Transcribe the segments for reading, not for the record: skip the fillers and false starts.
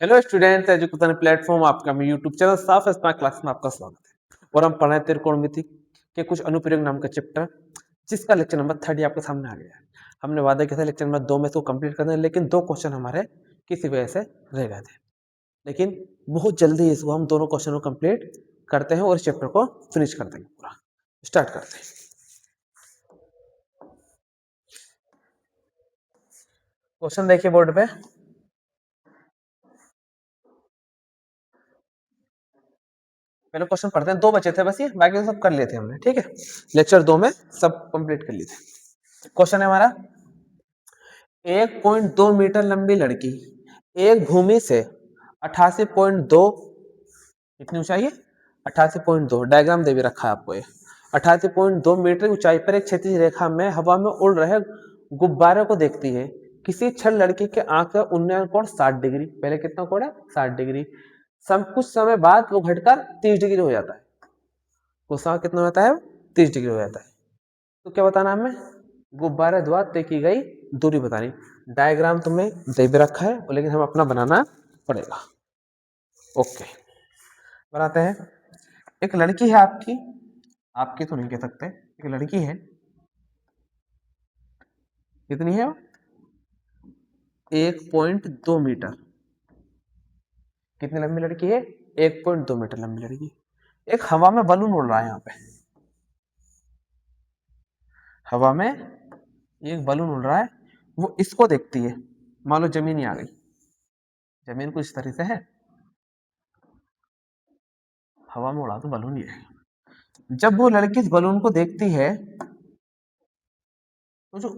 Hello students, education platform आपका YouTube channel साफ smart class में आपका स्वागत है। और हम पढ़ रहे हैं त्रिकोणमिति के कुछ अनुप्रयोग नाम का चैप्टर, जिसका लेक्चर नंबर 30 आपके सामने आ गया है। हमने वादा किया था लेक्चर नंबर 2 में इसको कंप्लीट करना है, लेकिन 2 क्वेश्चन हमारे किसी वजह से रह गए थे। लेकिन बहुत जल्दी इसको हम दोनों क्वेश्चन को कंप्लीट करते हैं और इस चैप्टर को फिनिश कर देंगे। पूरा स्टार्ट करते हैं। क्वेश्चन देखिए बोर्ड पे। पहले क्वेश्चन पढ़ते हैं, 2 बचे थे बस, ये बाकी सब कर लिए थे हमने। ठीक है, लेक्चर 2 में सब कंप्लीट कर लिए थे। क्वेश्चन है हमारा, 1.2 मीटर लंबी लड़की एक भूमि से 88.2, कितनी ऊंचाई है 88.2, डायग्राम दे भी रखा है आपको। ये 88.2 मीटर ऊंचाई पर एक क्षैतिज रेखा में हवा में उड़ रहे गुब्बारे को देखती है। किसी क्षण लड़की के आंख का उन्नयन कोण 60 डिग्री, पहले कितना कोण है 60 डिग्री, कुछ समय बाद वो घटकर 30 डिग्री हो जाता है। कुछ समय कितना होता है 30 डिग्री हो जाता है। तो क्या बताना हमें, गुब्बारे द्वारा तय की गई दूरी बतानी। डायग्राम तुम्हें दे भी रखा है, लेकिन हम अपना बनाना पड़ेगा। ओके, बनाते हैं। एक लड़की है आपकी, आपकी तो नहीं कह सकते, एक लड़की है। कितनी है 1.2 मीटर। कितनी लंबी लड़की है 1.2 मीटर लंबी लड़की। एक हवा में बलून उड़ रहा है। यहाँ पे हवा में एक बलून उड़ रहा है, वो इसको देखती है। मान लो जमीन ही आ गई, जमीन कुछ इस तरह से है, हवा में उड़ा तो बलून ही है। जब वो लड़की इस बलून को देखती है तो जो,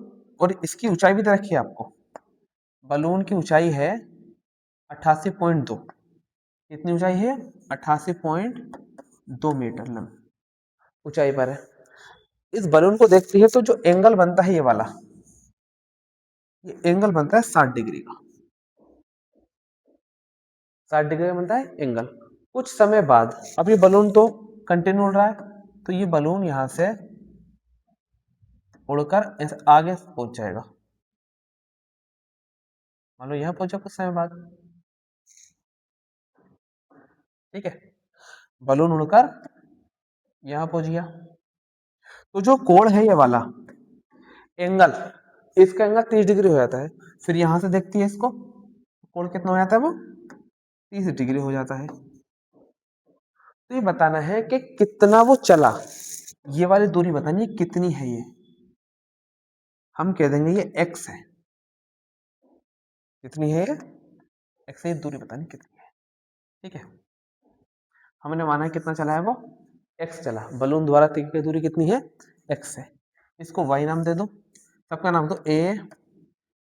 और इसकी ऊंचाई भी दे रखी है आपको, बलून की ऊंचाई है 88.2। कितनी ऊंचाई है 88.2 मीटर लंबी ऊंचाई पर है। इस बलून को देखती है तो जो एंगल बनता है ये वाला, ये एंगल बनता है 60 डिग्री का। 60 डिग्री का बनता है एंगल। कुछ समय बाद, अब ये बलून तो कंटिन्यू उड़ रहा है, तो ये बलून यहां से उड़कर आगे पहुंच जाएगा। मान लो यहां पहुंचा कुछ समय बाद, ठीक है, बलून उड़कर यहां पहुंच गया। तो जो कोण है ये वाला एंगल, इसका एंगल 30 डिग्री हो जाता है। फिर यहां से देखती है इसको, कोण कितना हो जाता है वो 30 डिग्री हो जाता है। तो ये बताना है कि कितना वो चला, ये वाली दूरी बतानी है कितनी है। ये हम कह देंगे ये x है। कितनी है x है, दूरी बतानी कितनी है। ठीक है, हमने माना है कितना चला है वो x चला, बलून द्वारा तय की दूरी कितनी है x है। इसको y नाम दे दो, सबका नाम दो a,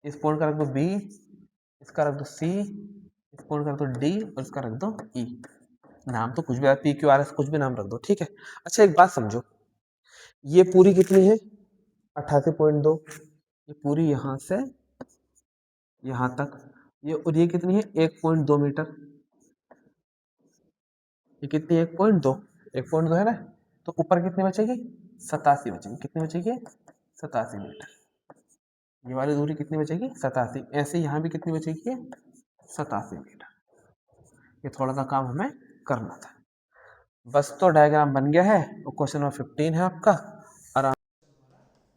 इस पॉइंट का रख दो b, इसका रख दो c, इस पॉइंट का रख दो d, और इसका रख दो e। नाम तो कुछ भी p q r s कुछ भी नाम रख दो। ठीक है, अच्छा एक बात समझो, ये पूरी कितनी है 88.2, ये पूरी यहां से यहां तक, ये और ये कितनी है 1.2 मीटर। ये कितनी 1.2, 1.2 है ना, तो ऊपर कितनी बचेगी 87 बचेगी। कितनी बचेगी 87 मीटर। ये वाली दूरी कितनी बचेगी 87। ऐसे यहाँ भी कितनी बचेगी 87 मीटर। ये थोड़ा सा काम हमें करना था, बस। तो डायग्राम बन गया है और क्वेश्चन नंबर 15 है आपका, आराम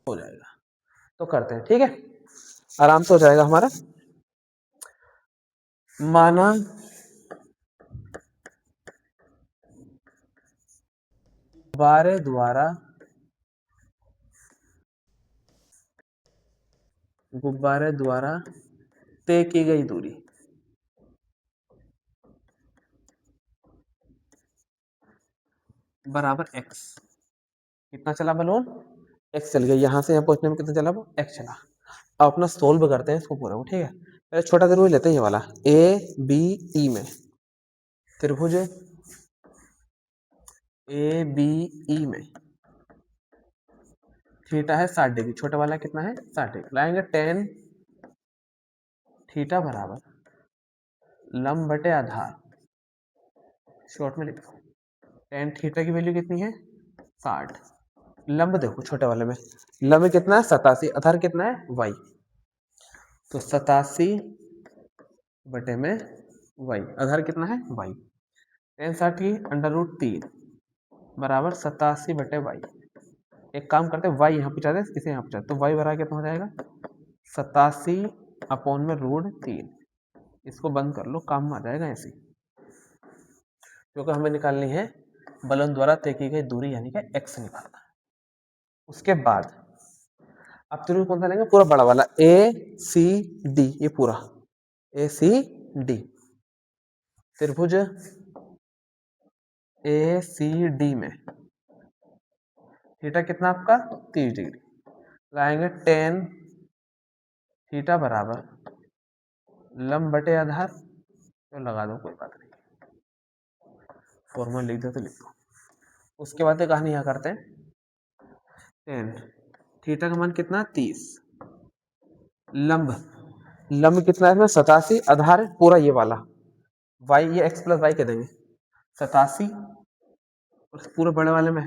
हो जाएगा। तो करते हैं, ठीक है, आराम से हो जाएगा हमारा। माना गुब्बारे द्वारा तय की गई दूरी बराबर x। कितना चला बलून x चल गया, यहां से यहाँ पहुंचने में कितना चला वो x चला। अब अपना सोल्व करते हैं इसको पूरा को। ठीक है, पहले छोटा त्रिभुज लेते हैं, ये वाला ए बी ई में त्रिभुज ए बी ई में थीटा है 60 डिग्री, छोटा वाला कितना है 60 डिग्री। लाएंगे टेन थीटा बराबर लंब बटे आधार, शॉर्ट में लिख दो। टेन थीटा की वैल्यू कितनी है 60। लंब देखो छोटे वाले में, लंब कितना है 87, आधार कितना है y, तो 87 बटे में वाई, आधार कितना है वाई, टेन 60 अंडर रूट 3 बराबर 87/वाई। एक काम करते हैं, वाई यहाँ पूछा था, इसे यहाँ पूछा, तो वाई बराबर कितना हो जाएगा 87/√3। इसको बंद कर लो, काम में आ जाएगा ऐसे, क्योंकि हमें निकालनी है बलन द्वारा तय की गई दूरी यानी कि एक्स निकालना है। उसके बाद अब त्रिभुज कौन सा लेंगे, पूरा बड़ा वाला ए सी डी, ये पूरा ए सी डी, त्रिभुज ए सी डी में थीटा कितना आपका 30 डिग्री, लाएंगे टेन थीटा बराबर लंब बटे आधार, तो लगा दो कोई बात नहीं, फॉर्मूला लिख दो तो लिख दो। उसके बाद कहानी यहाँ करते हैं, टेन थीटा का मान कितना 30, लंब लंब कितना है इसमें 87, आधार पूरा ये वाला y, ये x प्लस वाई कह देंगे 87, और पूरे बड़े वाले में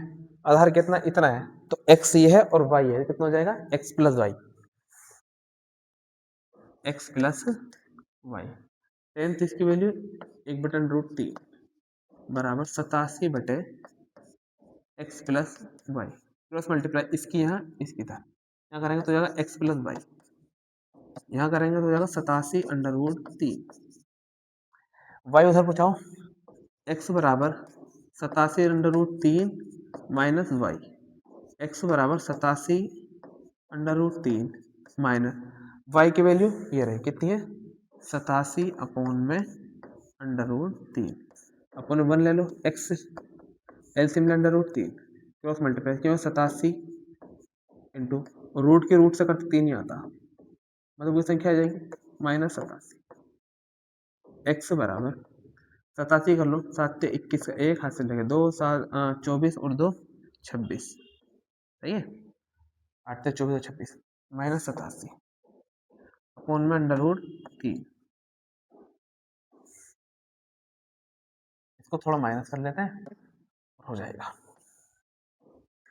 आधार कितना इतना है, तो x ये है और y है, कितना हो जाएगा x plus y, x plus y, tan इसकी वैल्यू 1/√3 बराबर 87 x plus y, cross multiply इसकी यहाँ इसकी तरह, यहाँ करेंगे तो जाएगा x प्लस वाई, यहाँ करेंगे तो जाएगा 87/√3, वाई उधर पूछाओ, x बराबर 87/√3 माइनस वाई, एक्स बराबर 87/√3 माइनस वाई की वैल्यू ये रही कितनी है 87/√3, अपन में 1 ले लो, एक्स एलसीएम ले √3 क्रॉस मल्टीप्लाई क्यों 87 इंटू रूट के रूट से करते 3 ही आता, मतलब वही संख्या आ जाएगी -87, एक्स बराबर 87 कर लो, 7 21 का 1 हाथ से लेके 2 7 24 और 2 26, सही है, 8 24 और 26 -87 अपोन में √3, इसको थोड़ा माइनस कर लेते हैं, हो जाएगा,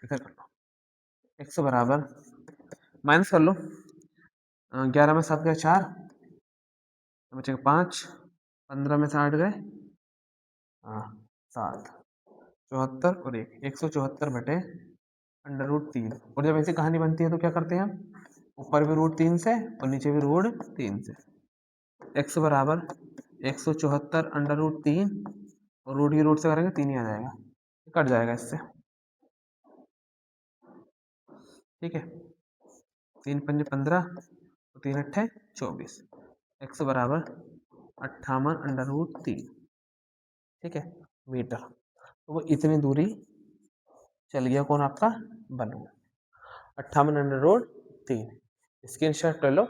इधर कर लो, x बराबर माइनस कर लो, 11 में 7 गए 4, बचेगा 5, 15 में से 8 गए 7, 74 और 174/√3, और जब ऐसी कहानी बनती है तो क्या करते हैं हम, ऊपर भी √3 से और नीचे भी √3 से, x बराबर 174/√3 और रूट की रूट से करेंगे 3 ही आ जाएगा, कट जाएगा इससे, ठीक है, 3 पंजे 15 और 3 अट्ठे 24, x बराबर 58/√3, ठीक है मीटर, तो वो इतनी दूरी चल गया कौन आपका बलून, 58/√3, स्क्रीनशॉट ले लो,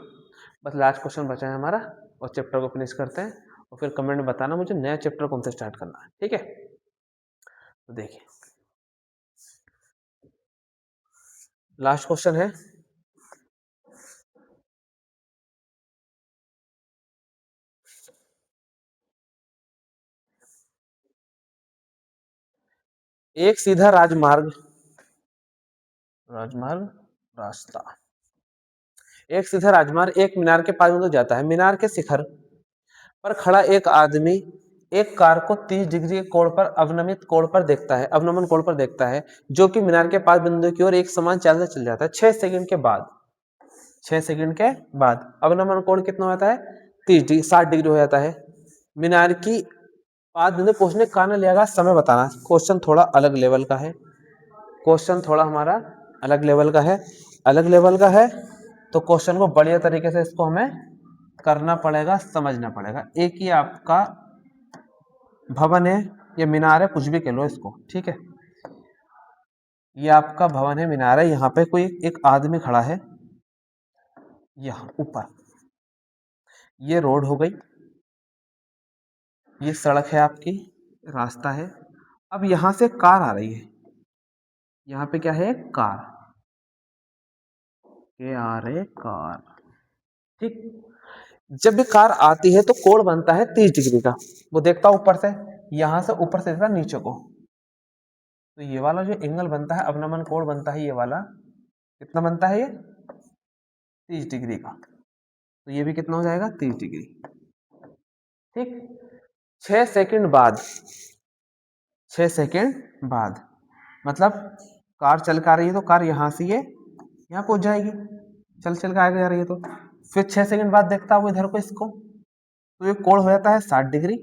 बस लास्ट क्वेश्चन बचा है हमारा, और चैप्टर को फिनिश करते हैं, और फिर कमेंट में बताना मुझे नया चैप्टर कौन से स्टार्ट करना है, ठीक है, तो देखिए लास्ट क्वेश्चन है, एक सीधा राजमार्ग रास्ता, एक सीधा राजमार्ग एक मीनार के पास में जाता है, मीनार के शिखर पर खड़ा एक आदमी एक कार को 30 डिग्री के कोण पर अवनमित कोण पर देखता है, अवनमन कोण पर देखता है, जो कि मीनार के पास बिंदु की ओर एक समान चाल से चल जाता है 6 सेकंड के बाद, 6 सेकंड के बाद अवनमन कोण कितना होता है 30 डिग्री 60 डिग्री हो जाता है, मीनार की पास बिंदु पहुंचने का लगेगा समय बताना, क्वेश्चन थोड़ा अलग लेवल का है, क्वेश्चन थोड़ा हमारा अलग लेवल का है, अलग लेवल का है, तो क्वेश्चन को बढ़िया तरीके से इसको हमें करना पड़ेगा, समझना पड़ेगा, एक ही आपका भवन है या मीनार है, कुछ भी कह लो इसको, ठीक है, ये आपका भवन है मीनार है, यहाँ पे कोई एक आदमी खड़ा है, यहाँ ऊपर ये रोड हो गई, ये सड़क है आपकी, रास्ता है, अब यहां से कार आ रही है, यहाँ पे क्या है कार, के आ रहे कार, ठीक, जब भी कार आती है तो कोण बनता है 30 डिग्री का, वो देखता है ऊपर से, यहां से ऊपर से देखता नीचे को, तो ये वाला जो एंगल बनता है अवनमन कोण बनता है, ये वाला कितना बनता है ये 30 डिग्री का, तो ये भी कितना हो जाएगा 30 डिग्री, ठीक, 6 सेकंड बाद, 6 सेकंड बाद मतलब कार चल के आ रही है तो कार यहाँ से ये यहाँ पहुंच जाएगी, चल चल के आगे जा रही है तो फिर 6 सेकंड बाद देखता हूँ इधर को इसको, तो ये कोण हो जाता है 60 डिग्री।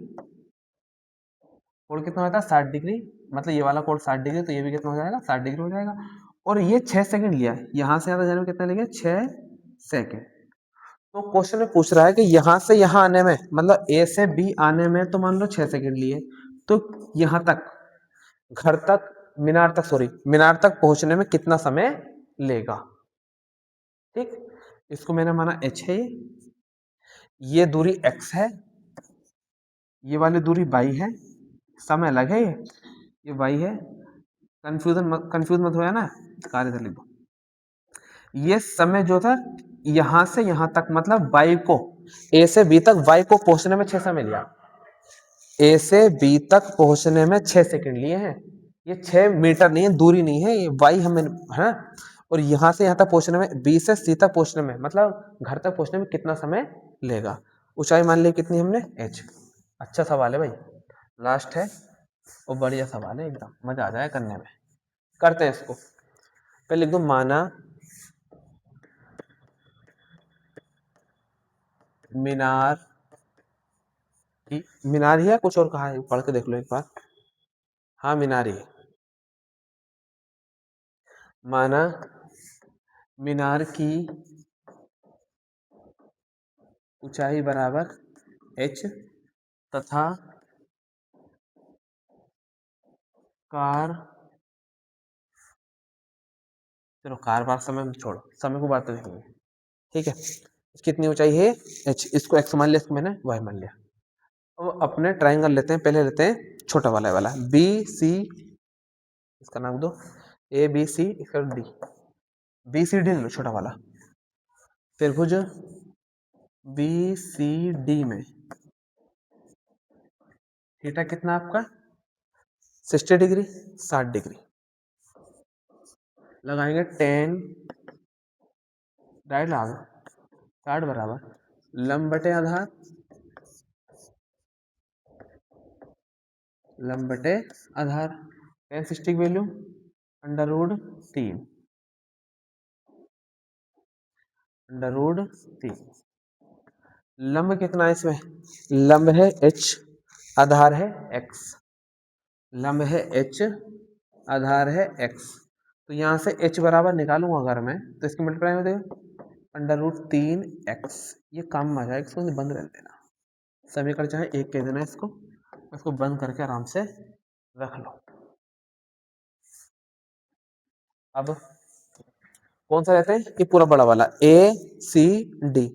कोण कितना होता है 60 डिग्री, मतलब ये वाला कोण 60 डिग्री, तो ये भी कितना हो जाएगा 60 डिग्री हो जाएगा। और ये 6 सेकंड लिया, यहाँ से यहाँ तक जाने में कितना लेंगे 6 सेकंड। तो क्वेश्चन में पूछ रहा है कि यहाँ से यहाँ आने में, मतलब ए से बी आने में तो मान लो 6 सेकंड लिए, तो यहाँ तक घर तक मीनार तक, सॉरी मीनार तक पहुंचने में कितना समय लेगा। ठीक, इसको मैंने माना h है, ये दूरी x है, ये वाली दूरी y है, समय अलग है, ये y है, कंफ्यूज मत होया ना, कार्य लिख दो। ये समय जो था यहां से यहां तक, मतलब y को a से b तक y को पहुंचने में 6 समय लिया, a से b तक पहुंचने में 6 सेकंड लिए हैं। ये 6 मीटर नहीं है, दूरी नहीं है, ये y हमें है। और यहां से यहां तक पहुंचने में, b से c तक पहुंचने में, मतलब घर तक पहुंचने में कितना समय लेगा। ऊंचाई मान ली कितनी हमने h। अच्छा सवाल है भाई, लास्ट है और बढ़िया सवाल है, एकदम मजा आ जाए करने में। करते हैं इसको, पहले लिख दो माना मीनार की, मीनार ही है कुछ और कहा है, पढ़ के देख लो एक बार। हाँ मीनार ही है। माना मीनार की ऊंचाई बराबर h तथा कार, चलो कार बार समय में छोड़ो, समय को बात तो देखेंगे। ठीक है, कितनी ऊंचाई है h, इसको x मान लिया, इसको मैंने y मान लिया। अब अपने ट्रायंगल लेते हैं, पहले लेते हैं छोटा वाला बी सी, इसका नाम दो ए बी सी, इसका डी, बी सी डी लो छोटा वाला। त्रिभुज बी सी डी में थीटा कितना आपका 60 डिग्री, 60 डिग्री। लगाएंगे 10 डायरेक्ट लगा दो, 60 बराबर लंब बटे आधार, लंब बटे आधार, tan 60 की वैल्यू √3, √3। लंब कितना है इसमें, लंब है h, आधार है x, लंब है h, आधार है x। तो यहाँ से h बराबर निकालूंगा अगर मैं, तो इसकी मल्टीप्लाई हो जाएगा √3x। ये काम आ जाएगा, इसको बंद कर देना, समीकरण चाहे एक कह देना इसको, इसको बंद करके आराम से रख लो। अब कौन सा रहता है, ये पूरा बड़ा वाला ए सी डी,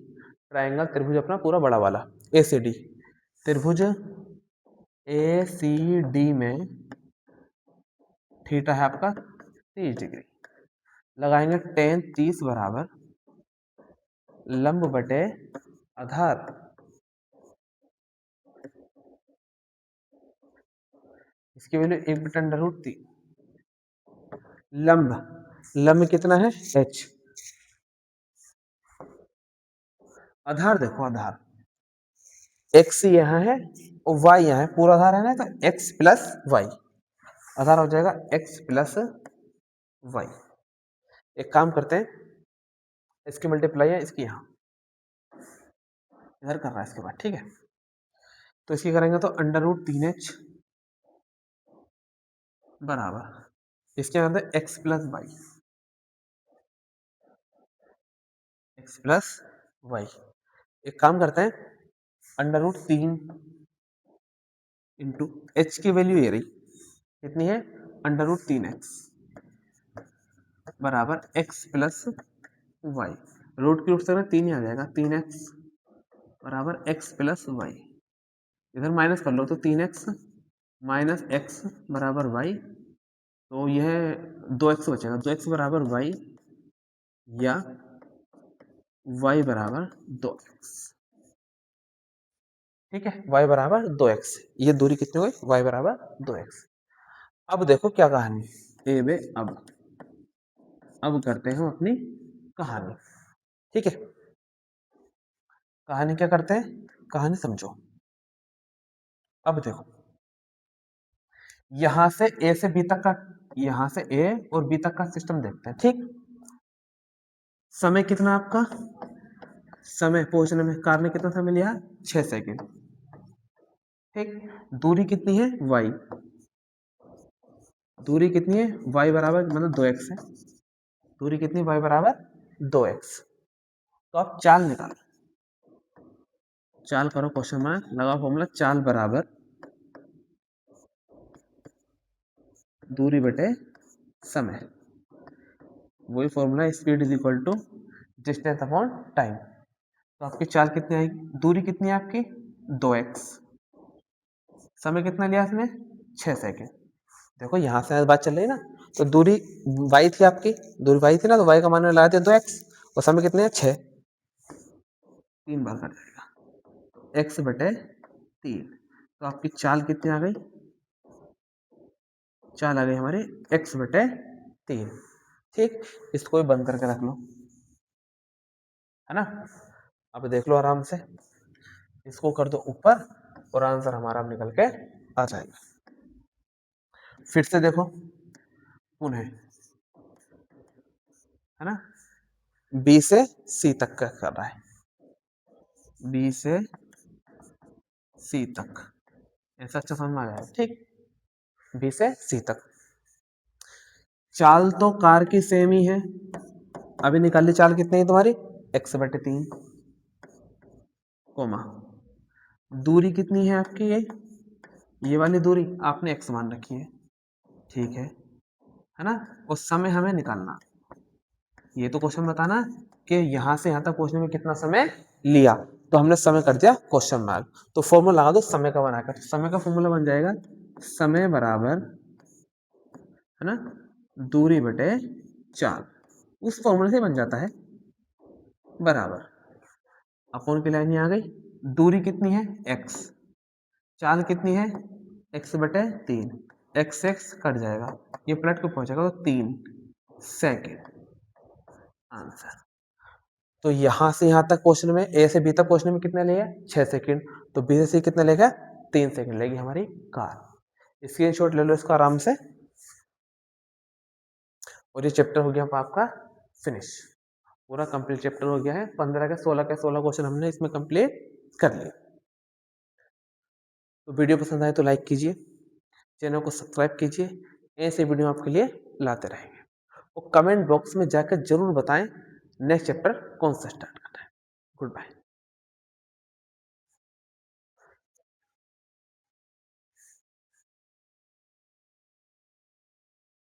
ट्रायंगल त्रिभुज अपना पूरा बड़ा वाला ए सी डी, त्रिभुज ए सी डी में थीटा है आपका 30 डिग्री। लगाएंगे tan 30 बराबर लंब बटे आधार, इसकी वैल्यू 1/√3। लंब, लंब कितना है h, आधार देखो आधार x यहाँ है और y यहाँ है, पूरा आधार है ना, तो x प्लस वाई, आधार हो जाएगा x प्लस वाई। एक काम करते हैं, इसकी मल्टीप्लाई है इसकी यहाँ इधर कर रहा है इसके बाद, ठीक है। तो इसकी करेंगे तो √3h बराबर इसके अंदर x plus y, x plus y. एक काम करते हैं, √3 इंटू एच की वैल्यू ये रही, कितनी है √3x बराबर x प्लस वाई, रूट की रूट से 3 ही आ जाएगा, 3x बराबर x प्लस वाई। इधर माइनस कर लो तो 3x माइनस x बराबर y, तो यह 2x बचेगा, 2x बराबर y या y बराबर 2x। ठीक है, y बराबर 2x, ये दूरी कितनी हुई y बराबर 2x। अब देखो क्या कहानी, ए बे अब करते हैं हम अपनी कहानी। ठीक है, कहानी क्या करते हैं, कहानी समझो। अब देखो यहां से ए से बी तक का, यहां से ए और बी तक का सिस्टम देखते हैं। ठीक, समय कितना आपका, समय पहुंचने में कार ने कितना समय लिया, 6 सेकंड। ठीक, दूरी कितनी है y, दूरी कितनी है y बराबर मतलब 2x है, दूरी कितनी y बराबर 2x। तो आप चाल निकालो, चाल करो, क्वेश्चन में लगाओ फॉर्मूला, चाल बराबर दूरी बटे समय, वही formula speed is equal to distance upon time. तो आपकी चाल कितनी आएगी, दूरी कितनी है आपकी 2x, समय कितना लिया इसने 6 सेकंड। देखो यहां से बात चल रही है ना, तो दूरी y थी आपकी, दूरी y थी ना, तो y का मान लगा दिया 2x और समय कितने है 6, 3 बार कट जाएगा x बटे 3। तो आपकी चाल कितनी आ गई, चाल आ गई हमारी x बटे 3। ठीक, इसको भी बंद करके रख लो, है ना। अब देख लो आराम से, इसको कर दो ऊपर और आंसर हमारा निकल के आ जाएगा। फिर से देखो पुनः, है ना, बी से सी तक का कर रहा है, बी से सी तक, ऐसा अच्छा समझ में आ जाएगा। ठीक, बी से सी तक, चाल तो कार की सेम ही है, अभी निकाल ली चाल कितनी है तुम्हारी x बटे 3, कोमा दूरी कितनी है आपकी, ये वाली दूरी आपने x मान रखी है, ठीक है ना। उस समय हमें निकालना, ये तो क्वेश्चन बताना कि यहां से यहां तक पहुंचने में कितना समय लिया, तो हमने समय कर दिया क्वेश्चन मार्क। तो फॉर्मूला लगा दो समय का बनाकर, समय का फॉर्मूला बन जाएगा समय बराबर, है ना, दूरी बटे चाल, उस फॉर्मूले से बन जाता है, बराबर अपोन की लाइन आ गई, दूरी कितनी है x, चाल कितनी है x बटे 3, x x कट जाएगा, ये प्लट को पहुंचेगा तो 3 सेकेंड आंसर। तो यहां से यहां तक क्वेश्चन में, ए से बी तक पहुंचने में कितना लेगा 6 सेकंड, तो बी से सी कितना लेगा 3 सेकंड लेगी हमारी कार। स्क्रीनशॉट ले लो इसका आराम से, और ये चैप्टर हो गया आपका फिनिश, पूरा कंप्लीट चैप्टर हो गया है। 15 के 16 क्वेश्चन हमने इसमें कंप्लीट कर लिए। तो वीडियो पसंद आए तो लाइक कीजिए, चैनल को सब्सक्राइब कीजिए, ऐसे वीडियो आपके लिए लाते रहेंगे। और कमेंट बॉक्स में जाकर जरूर बताएं नेक्स्ट चैप्टर कौन सा स्टार्ट करना है। Good bye.